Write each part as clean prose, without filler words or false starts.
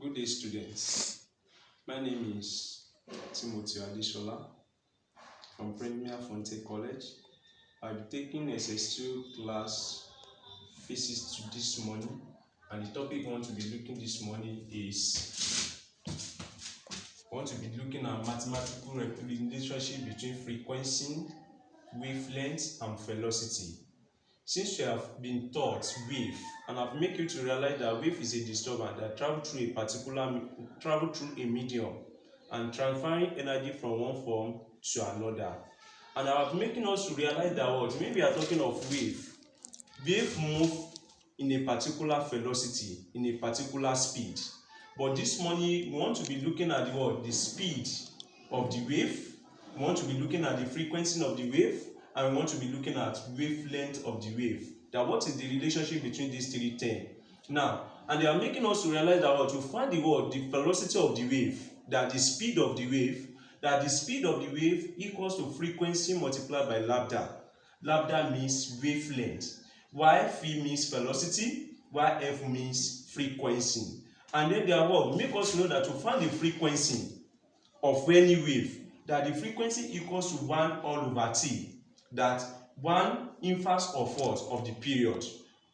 Good day, students. My name is Timothy Adeshola from Premier Fonte College. I'll be taking SS2 class physics to this morning, and the topic I want to be looking this morning is at mathematical relationship between frequency, wavelength, and velocity. Since you have been taught wave, and I've made you to realize that wave is a disturbance that travels through a medium and transferring energy from one form to another. And I have making us to realize that when we are talking of wave move in a particular velocity, in a particular speed. But this morning we want to be looking at the speed of the wave. We want to be looking at the frequency of the wave, and we want to be looking at wavelength of the wave. That what is the relationship between these three things? Now, and they are making us to realize that to find the velocity of the wave, that the speed of the wave, equals to frequency multiplied by lambda. Lambda means wavelength, while v means velocity, while f means frequency. And then their word make us know that to find the frequency of any wave, that the frequency equals to 1 all over t, that 1 inverse of what? Of the period.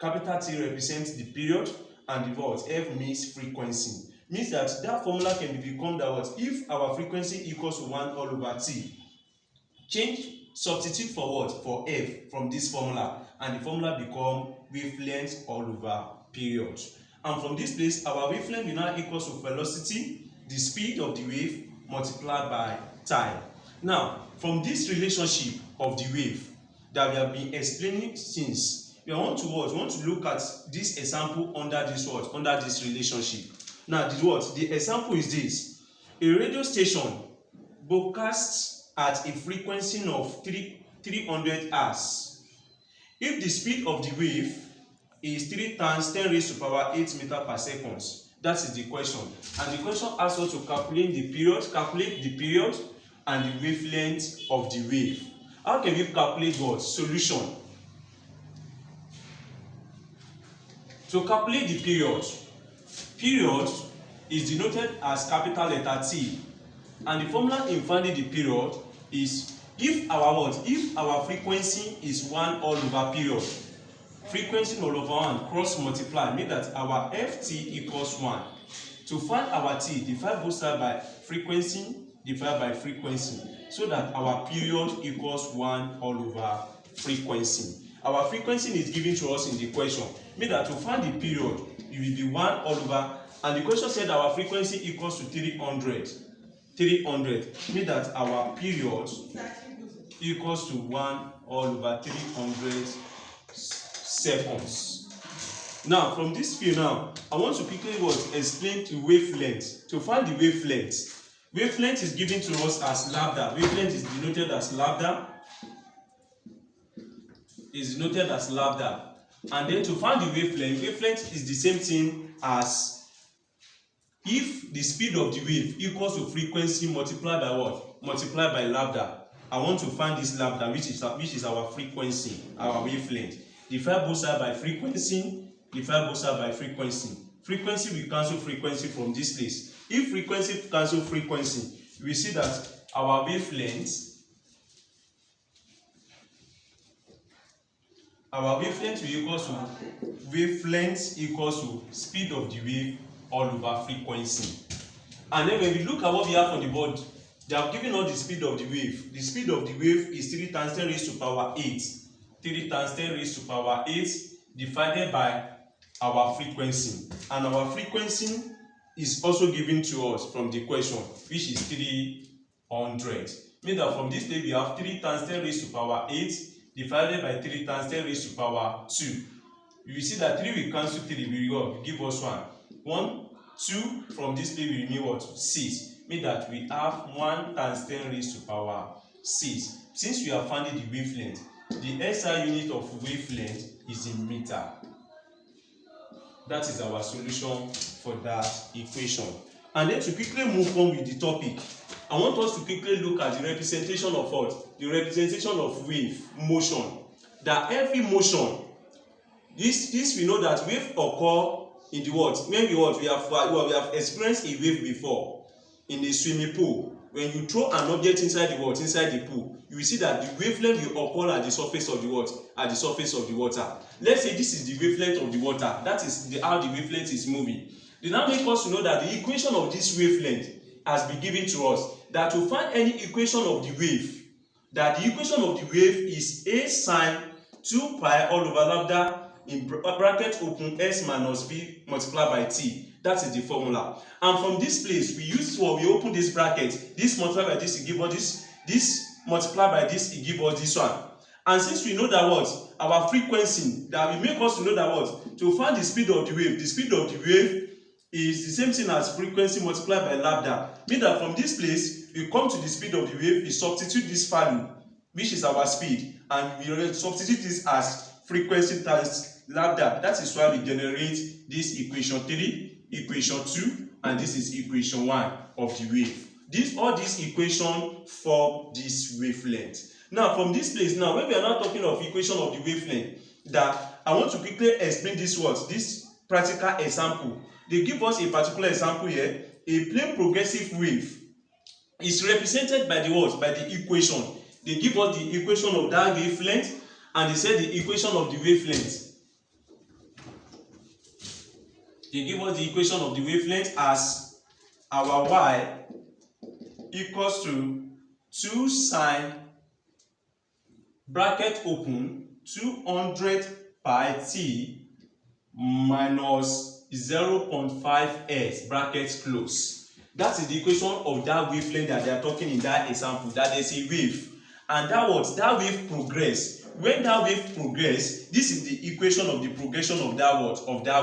Capital T represents the period, and the what? F means frequency. Means that formula can become that what? If our frequency equals to 1 all over t, substitute for what? For f from this formula, and the formula become wavelength all over period. And from this place, our wavelength will now equals to velocity, the speed of the wave, multiplied by time. Now, from this relationship of the wave that we have been explaining since, we want to look at this example under this under this relationship. Now, the example is this: a radio station broadcasts at a frequency of 300 Hz. If the speed of the wave is 3 times 10 raised to power 8 meters per second, that is the question. And the question asks us to calculate the period and the wavelength of the wave. How can we calculate what? Solution. To calculate the period is denoted as capital letter T, and the formula in finding the period is if our frequency is 1 all over period, frequency all over 1 cross multiply, mean that our ft equals 1. To find our t, divide both sides by frequency, divide by frequency, so that our period equals 1 all over frequency. Our frequency is given to us in the question, mean that to find the period, it will be 1 all over, and the question said our frequency equals to 300. 300, mean that our period equals to 1 all over 300 seconds. Now, from this view now, I want to quickly explain the wavelength. To find the wavelength is given to us as lambda. Wavelength is denoted as lambda. And then to find the wavelength is the same thing as if the speed of the wave equals to frequency multiplied by what? Multiplied by lambda. I want to find this lambda, which is our frequency, our wavelength. Divide both sides by frequency. Divide both sides by frequency. Frequency will cancel frequency from this place. If frequency cancel frequency, we see that our wavelength equals to speed of the wave all over frequency. And then when we look at what we have on the board, they have given us the speed of the wave. The speed of the wave is 3 times 10 raised to power 8. 3 times 10 raised to power 8 divided by our frequency. And our frequency is also given to us from the question, which is 300. Means that from this day we have 3 times 10 raised to power 8 divided by 3 times 10 raised to power 2. You will see that 3 will cancel 3, will give us 1. 1, 2, from this day will remain what? 6. Means that we have 1 times 10 raised to power 6. Since we have found the wavelength, the SI unit of wavelength is in meter. That is our solution for that equation. And then to quickly move on with the topic, I want us to quickly look at the representation of what? The representation of wave motion. That every motion, this we know that wave occur in the what when we have experienced a wave before in a swimming pool. When you throw an object inside the pool, you will see that the wavelength will occur at the surface of the water. Let's say this is the wavelength of the water. That is how the wavelength is moving. They now make us to know that the equation of this wavelength has been given to us. That to find any equation of the wave, that the equation of the wave is a sine 2 pi all over lambda in bracket open s minus b multiplied by t. That is the formula. And from this place, we open this bracket, this multiplied by this, it give us this multiplied by this, it give us this one. And since we know that what our frequency, that will make us to know that what to find the speed of the wave is the same thing as frequency multiplied by lambda. Mean that from this place, we come to the speed of the wave, we substitute this value, which is our speed, and we substitute this as frequency times lambda. That is why we generate this equation 3, equation 2, and this is equation 1 of the wave. All these equations form this wavelength. Now from this place, now when we are now talking of equation of the wavelength, that I want to quickly explain this practical example. They give us a particular example here. A plane progressive wave is represented by the equation. They give us the equation of that wavelength, and they say the equation of the wavelength. They give us the equation of the wavelength as our y equals to 2 sine bracket open 200 pi t minus 0.5 s bracket close. That is the equation of that wavelength that they are talking in that example, that there is a wave. And that wave progress. When that wave progress, this is the equation of the progression of that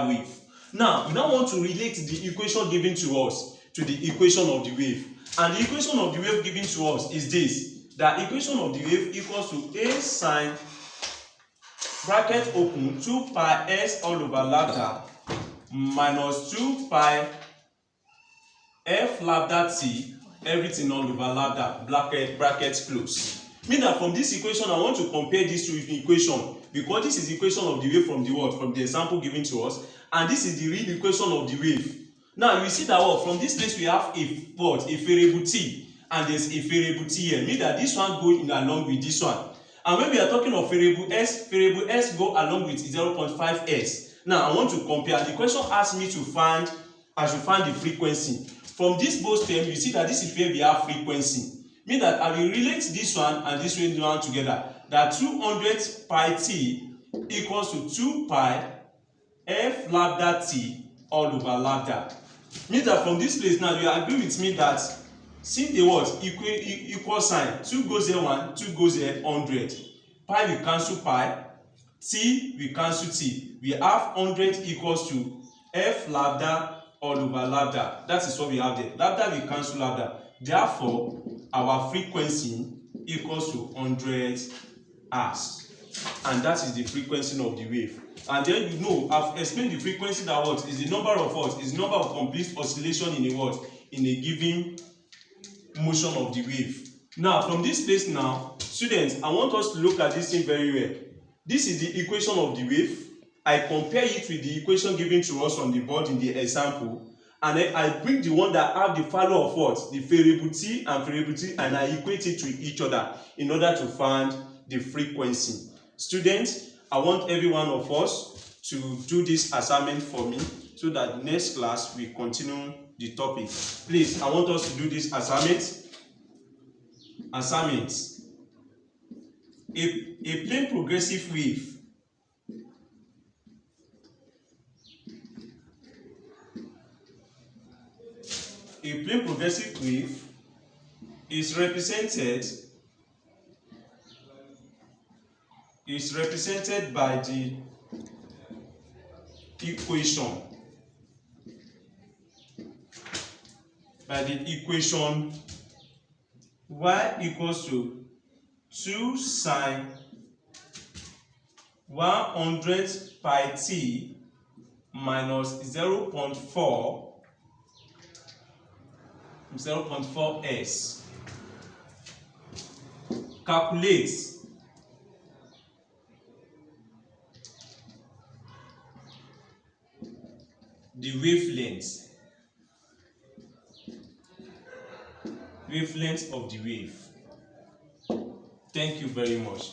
wave. Now, we now want to relate the equation given to us to the equation of the wave. And the equation of the wave given to us is this. The equation of the wave equals to a sine bracket open 2 pi s all over lambda minus 2 pi f lambda t, everything all over lambda, bracket close. Mean that from this equation, I want to compare this to the equation, because this is the equation of the wave from the example given to us, and this is the real equation of the wave. Now you see that from this place we have a variable t, and there's a variable t here. Mean that this one goes along with this one. And when we are talking of variable s go along with 0.5 s. Now I want to compare. The question asks me I should find the frequency. From this both term, you see that this is where we have frequency. Mean that I will relate this one and this one together. That 200 pi t equals to 2 pi f lambda t all over lambda. Means that from this place now, you agree with me that since the equal sign, 2 goes here 1, 2 goes here 100. Pi will cancel pi, t will cancel t. We have 100 equals to f lambda all over lambda. That is what we have there. Lambda will cancel lambda. Therefore, our frequency equals to 100 Hz. And that is the frequency of the wave. And then I've explained the frequency that is the number of complete oscillation in a given motion of the wave. Now from this place now, students, I want us to look at this thing very well. This is the equation of the wave. I compare it with the equation given to us on the board in the example, and then I bring the one that have the value of the variable t, and I equate it to each other in order to find the frequency. Students, I want every one of us to do this assignment for me, so that next class we continue the topic. Please, I want us to do this assignment. A plane progressive wave is represented by the equation y equals to 2 sine 100 pi t minus 0.4 s. Calculate the wavelength of the wave. Thank you very much.